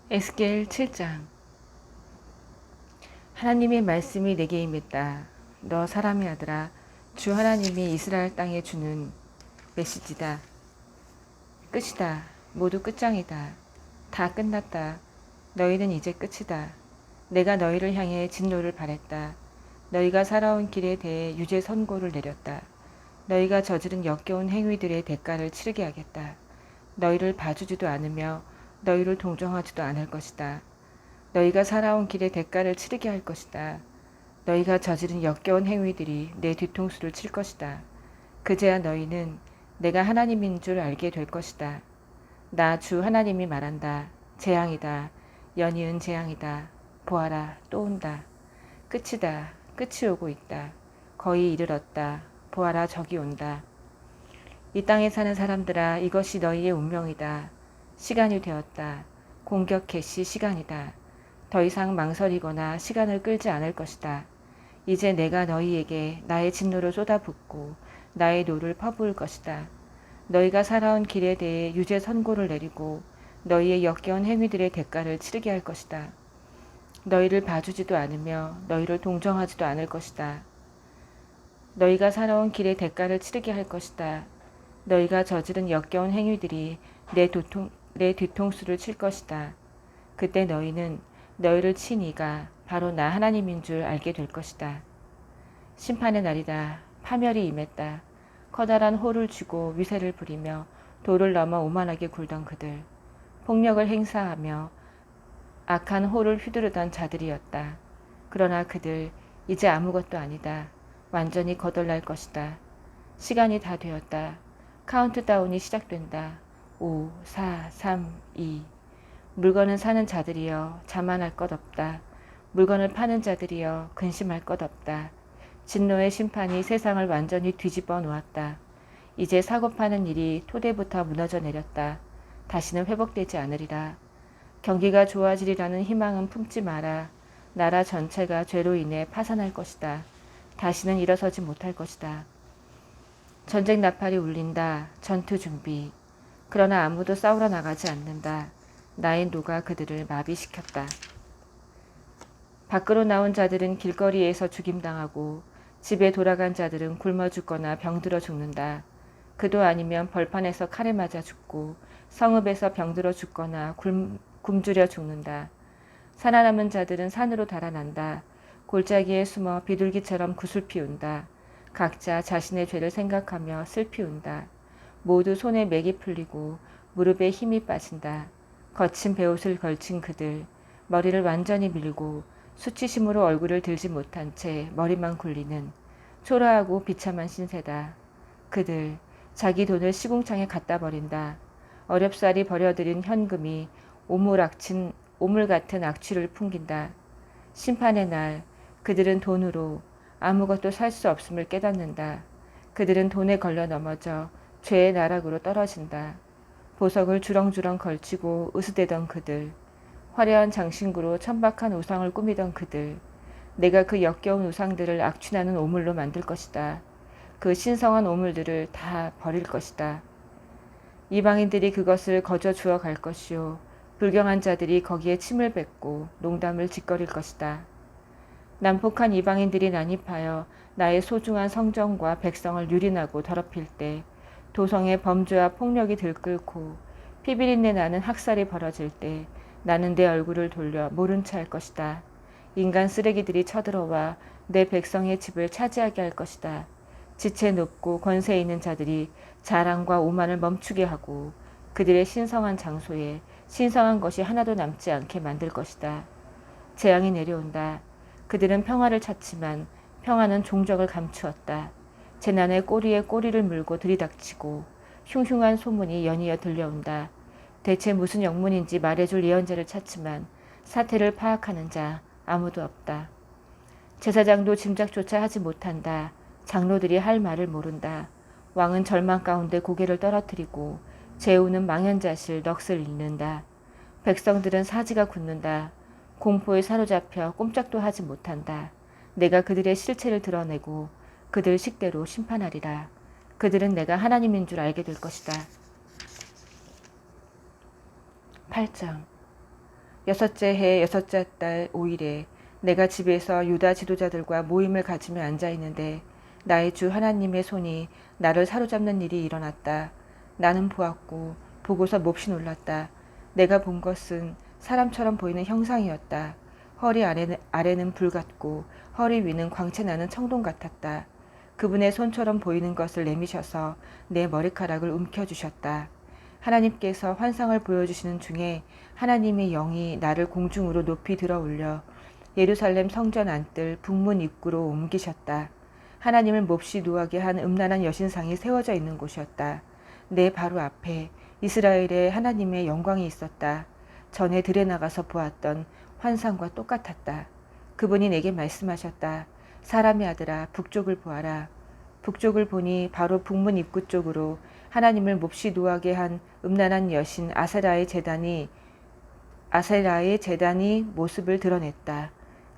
에스겔 7장. 하나님의 말씀이 내게 임했다. 너 사람의 아들아, 주 하나님이 이스라엘 땅에 주는 메시지다. 끝이다. 모두 끝장이다. 다 끝났다. 너희는 이제 끝이다. 내가 너희를 향해 진노를 발했다. 너희가 살아온 길에 대해 유죄 선고를 내렸다. 너희가 저지른 역겨운 행위들의 대가를 치르게 하겠다. 너희를 봐주지도 않으며 너희를 동정하지도 않을 것이다. 너희가 살아온 길의 대가를 치르게 할 것이다. 너희가 저지른 역겨운 행위들이 내 뒤통수를 칠 것이다. 그제야 너희는 내가 하나님인 줄 알게 될 것이다. 나 주 하나님이 말한다. 재앙이다. 연이은 재앙이다. 보아라, 또 온다. 끝이다. 끝이 오고 있다. 거의 이르렀다. 보아라, 저기 온다. 이 땅에 사는 사람들아, 이것이 너희의 운명이다. 시간이 되었다. 공격 개시 시간이다. 더 이상 망설이거나 시간을 끌지 않을 것이다. 이제 내가 너희에게 나의 진노를 쏟아붓고 나의 노를 퍼부을 것이다. 너희가 살아온 길에 대해 유죄 선고를 내리고 너희의 역겨운 행위들의 대가를 치르게 할 것이다. 너희를 봐주지도 않으며 너희를 동정하지도 않을 것이다. 너희가 살아온 길의 대가를 치르게 할 것이다. 너희가 저지른 역겨운 행위들이 내 뒤통수를 칠 것이다. 그때 너희는 너희를 친 이가 바로 나 하나님인 줄 알게 될 것이다. 심판의 날이다. 파멸이 임했다. 커다란 호를 쥐고 위세를 부리며 돌을 넘어 오만하게 굴던 그들. 폭력을 행사하며 악한 호를 휘두르던 자들이었다. 그러나 그들 이제 아무것도 아니다. 완전히 거덜날 것이다. 시간이 다 되었다. 카운트다운이 시작된다. 5, 4, 3, 2. 물건을 사는 자들이여 자만할 것 없다. 물건을 파는 자들이여 근심할 것 없다. 진노의 심판이 세상을 완전히 뒤집어 놓았다. 이제 사고 파는 일이 토대부터 무너져 내렸다. 다시는 회복되지 않으리라. 경기가 좋아지리라는 희망은 품지 마라. 나라 전체가 죄로 인해 파산할 것이다. 다시는 일어서지 못할 것이다. 전쟁 나팔이 울린다. 전투 준비. 그러나 아무도 싸우러 나가지 않는다. 나의 노가 그들을 마비시켰다. 밖으로 나온 자들은 길거리에서 죽임당하고 집에 돌아간 자들은 굶어 죽거나 병들어 죽는다. 그도 아니면 벌판에서 칼에 맞아 죽고 성읍에서 병들어 죽거나 굶주려 죽는다. 살아남은 자들은 산으로 달아난다. 골짜기에 숨어 비둘기처럼 구슬 피운다. 각자 자신의 죄를 생각하며 슬피 운다. 모두 손에 맥이 풀리고 무릎에 힘이 빠진다. 거친 베옷을 걸친 그들, 머리를 완전히 밀고 수치심으로 얼굴을 들지 못한 채 머리만 굴리는 초라하고 비참한 신세다. 그들, 자기 돈을 시궁창에 갖다 버린다. 어렵사리 버려들인 현금이 오물 같은 악취를 풍긴다. 심판의 날, 그들은 돈으로 아무것도 살 수 없음을 깨닫는다. 그들은 돈에 걸려 넘어져 죄의 나락으로 떨어진다. 보석을 주렁주렁 걸치고 으스대던 그들, 화려한 장신구로 천박한 우상을 꾸미던 그들, 내가 그 역겨운 우상들을 악취나는 오물로 만들 것이다. 그 신성한 오물들을 다 버릴 것이다. 이방인들이 그것을 거저 주워 갈 것이요. 불경한 자들이 거기에 침을 뱉고 농담을 짓거릴 것이다. 난폭한 이방인들이 난입하여 나의 소중한 성전과 백성을 유린하고 더럽힐 때, 도성의 범죄와 폭력이 들끓고 피비린내 나는 학살이 벌어질 때 나는 내 얼굴을 돌려 모른 체 할 것이다. 인간 쓰레기들이 쳐들어와 내 백성의 집을 차지하게 할 것이다. 지체 높고 권세 있는 자들이 자랑과 오만을 멈추게 하고 그들의 신성한 장소에 신성한 것이 하나도 남지 않게 만들 것이다. 재앙이 내려온다. 그들은 평화를 찾지만 평화는 종적을 감추었다. 재난의 꼬리에 꼬리를 물고 들이닥치고 흉흉한 소문이 연이어 들려온다. 대체 무슨 영문인지 말해줄 예언자를 찾지만 사태를 파악하는 자 아무도 없다. 제사장도 짐작조차 하지 못한다. 장로들이 할 말을 모른다. 왕은 절망 가운데 고개를 떨어뜨리고 제후는 망연자실 넋을 잃는다. 백성들은 사지가 굳는다. 공포에 사로잡혀 꼼짝도 하지 못한다. 내가 그들의 실체를 드러내고 그들 식대로 심판하리라. 그들은 내가 하나님인 줄 알게 될 것이다. 8장. 6째 해 6째 달 5일에 내가 집에서 유다 지도자들과 모임을 가지며 앉아 있는데 나의 주 하나님의 손이 나를 사로잡는 일이 일어났다. 나는 보았고 보고서 몹시 놀랐다. 내가 본 것은 사람처럼 보이는 형상이었다. 허리 아래는 불 같고 허리 위는 광채 나는 청동 같았다. 그분의 손처럼 보이는 것을 내미셔서 내 머리카락을 움켜주셨다. 하나님께서 환상을 보여주시는 중에 하나님의 영이 나를 공중으로 높이 들어 올려 예루살렘 성전 안뜰 북문 입구로 옮기셨다. 하나님을 몹시 노하게 한 음란한 여신상이 세워져 있는 곳이었다. 내 바로 앞에 이스라엘의 하나님의 영광이 있었다. 전에 들에 나가서 보았던 환상과 똑같았다. 그분이 내게 말씀하셨다. 사람의 아들아, 북쪽을 보아라. 북쪽을 보니 바로 북문 입구 쪽으로 하나님을 몹시 노하게 한 음란한 여신 아세라의 재단이 모습을 드러냈다.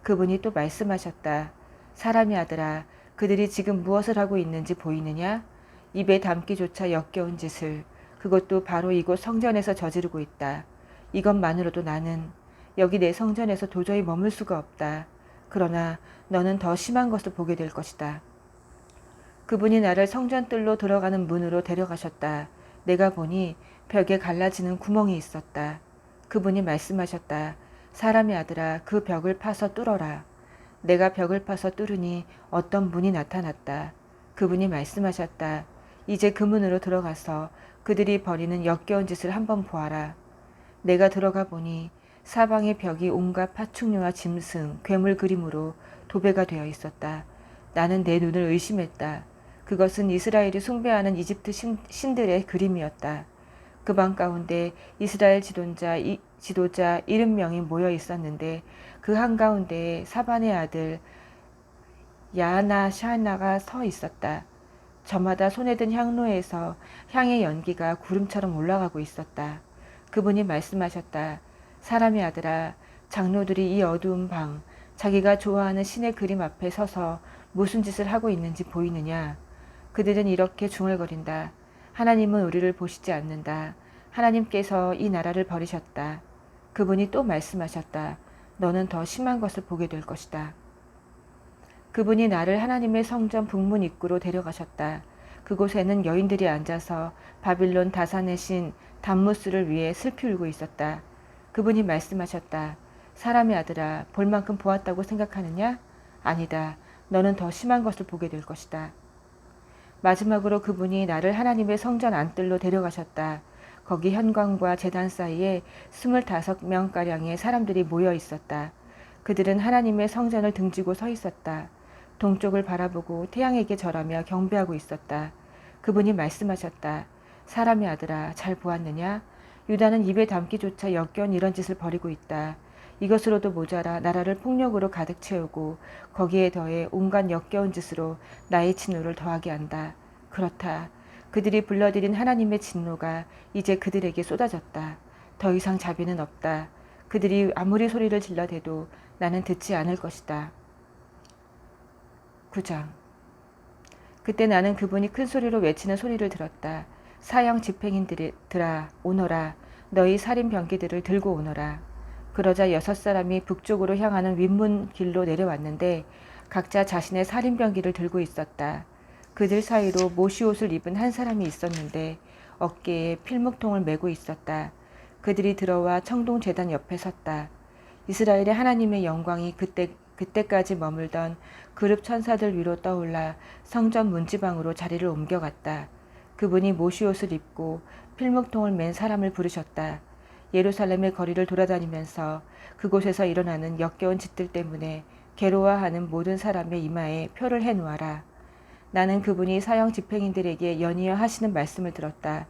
그분이 또 말씀하셨다. 사람의 아들아, 그들이 지금 무엇을 하고 있는지 보이느냐? 입에 담기조차 역겨운 짓을, 그것도 바로 이곳 성전에서 저지르고 있다. 이것만으로도 나는 여기 내 성전에서 도저히 머물 수가 없다. 그러나 너는 더 심한 것을 보게 될 것이다. 그분이 나를 성전뜰로 들어가는 문으로 데려가셨다. 내가 보니 벽에 갈라지는 구멍이 있었다. 그분이 말씀하셨다. 사람의 아들아, 그 벽을 파서 뚫어라. 내가 벽을 파서 뚫으니 어떤 문이 나타났다. 그분이 말씀하셨다. 이제 그 문으로 들어가서 그들이 벌이는 역겨운 짓을 한번 보아라. 내가 들어가 보니 사방의 벽이 온갖 파충류와 짐승, 괴물 그림으로 도배가 되어 있었다. 나는 내 눈을 의심했다. 그것은 이스라엘이 숭배하는 이집트 신들의 그림이었다. 그 방 가운데 이스라엘 지도자 70명이 모여 있었는데 그 한가운데에 사반의 아들 야하나샤나가 서 있었다. 저마다 손에 든 향로에서 향의 연기가 구름처럼 올라가고 있었다. 그분이 말씀하셨다. 사람의 아들아, 장로들이 이 어두운 방, 자기가 좋아하는 신의 그림 앞에 서서 무슨 짓을 하고 있는지 보이느냐? 그들은 이렇게 중얼거린다. 하나님은 우리를 보시지 않는다. 하나님께서 이 나라를 버리셨다. 그분이 또 말씀하셨다. 너는 더 심한 것을 보게 될 것이다. 그분이 나를 하나님의 성전 북문 입구로 데려가셨다. 그곳에는 여인들이 앉아서 바빌론 다산의 신 담무스를 위해 슬피 울고 있었다. 그분이 말씀하셨다. 사람의 아들아, 볼 만큼 보았다고 생각하느냐? 아니다. 너는 더 심한 것을 보게 될 것이다. 마지막으로 그분이 나를 하나님의 성전 안뜰로 데려가셨다. 거기 현관과 제단 사이에 25명가량의 사람들이 모여 있었다. 그들은 하나님의 성전을 등지고 서 있었다. 동쪽을 바라보고 태양에게 절하며 경배하고 있었다. 그분이 말씀하셨다. 사람의 아들아, 잘 보았느냐? 유다는 입에 담기조차 역겨운 이런 짓을 벌이고 있다. 이것으로도 모자라 나라를 폭력으로 가득 채우고 거기에 더해 온갖 역겨운 짓으로 나의 진노를 더하게 한다. 그렇다. 그들이 불러들인 하나님의 진노가 이제 그들에게 쏟아졌다. 더 이상 자비는 없다. 그들이 아무리 소리를 질러대도 나는 듣지 않을 것이다. 9장. 그때 나는 그분이 큰 소리로 외치는 소리를 들었다. 사형 집행인들아, 오너라. 너희 살인 병기들을 들고 오너라. 그러자 6사람이 북쪽으로 향하는 윗문 길로 내려왔는데 각자 자신의 살인 병기를 들고 있었다. 그들 사이로 모시옷을 입은 한 사람이 있었는데 어깨에 필목통을 메고 있었다. 그들이 들어와 청동 제단 옆에 섰다. 이스라엘의 하나님의 영광이 그때까지 머물던 그룹 천사들 위로 떠올라 성전 문지방으로 자리를 옮겨갔다. 그분이 모시옷을 입고 필목통을 맨 사람을 부르셨다. 예루살렘의 거리를 돌아다니면서 그곳에서 일어나는 역겨운 짓들 때문에 괴로워하는 모든 사람의 이마에 표를 해놓아라. 나는 그분이 사형 집행인들에게 연이어 하시는 말씀을 들었다.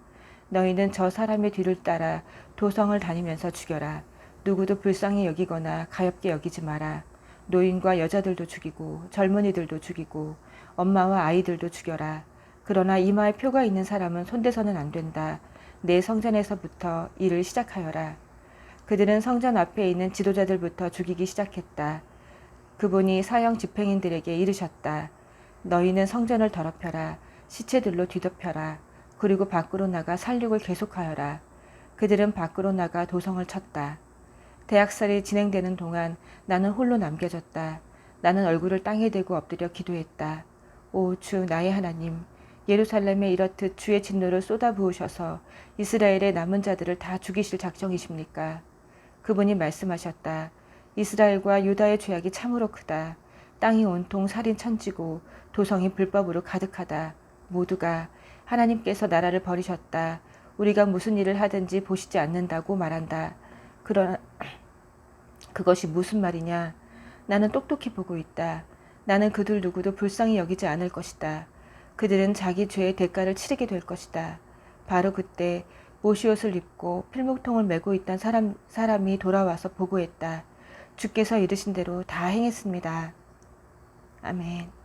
너희는 저 사람의 뒤를 따라 도성을 다니면서 죽여라. 누구도 불쌍히 여기거나 가엾게 여기지 마라. 노인과 여자들도 죽이고 젊은이들도 죽이고 엄마와 아이들도 죽여라. 그러나 이마에 표가 있는 사람은 손대서는 안 된다. 내 성전에서부터 일을 시작하여라. 그들은 성전 앞에 있는 지도자들부터 죽이기 시작했다. 그분이 사형 집행인들에게 이르셨다. 너희는 성전을 더럽혀라. 시체들로 뒤덮여라. 그리고 밖으로 나가 살육을 계속하여라. 그들은 밖으로 나가 도성을 쳤다. 대학살이 진행되는 동안 나는 홀로 남겨졌다. 나는 얼굴을 땅에 대고 엎드려 기도했다. 오 주 나의 하나님, 예루살렘에 이렇듯 주의 진노를 쏟아부으셔서 이스라엘의 남은 자들을 다 죽이실 작정이십니까? 그분이 말씀하셨다. 이스라엘과 유다의 죄악이 참으로 크다. 땅이 온통 살인 천지고 도성이 불법으로 가득하다. 모두가 하나님께서 나라를 버리셨다. 우리가 무슨 일을 하든지 보시지 않는다고 말한다. 그러나 그것이 무슨 말이냐? 나는 똑똑히 보고 있다. 나는 그들 누구도 불쌍히 여기지 않을 것이다. 그들은 자기 죄의 대가를 치르게 될 것이다. 바로 그때 모시옷을 입고 필목통을 메고 있던 사람이 돌아와서 보고했다. 주께서 이르신 대로 다 행했습니다. 아멘.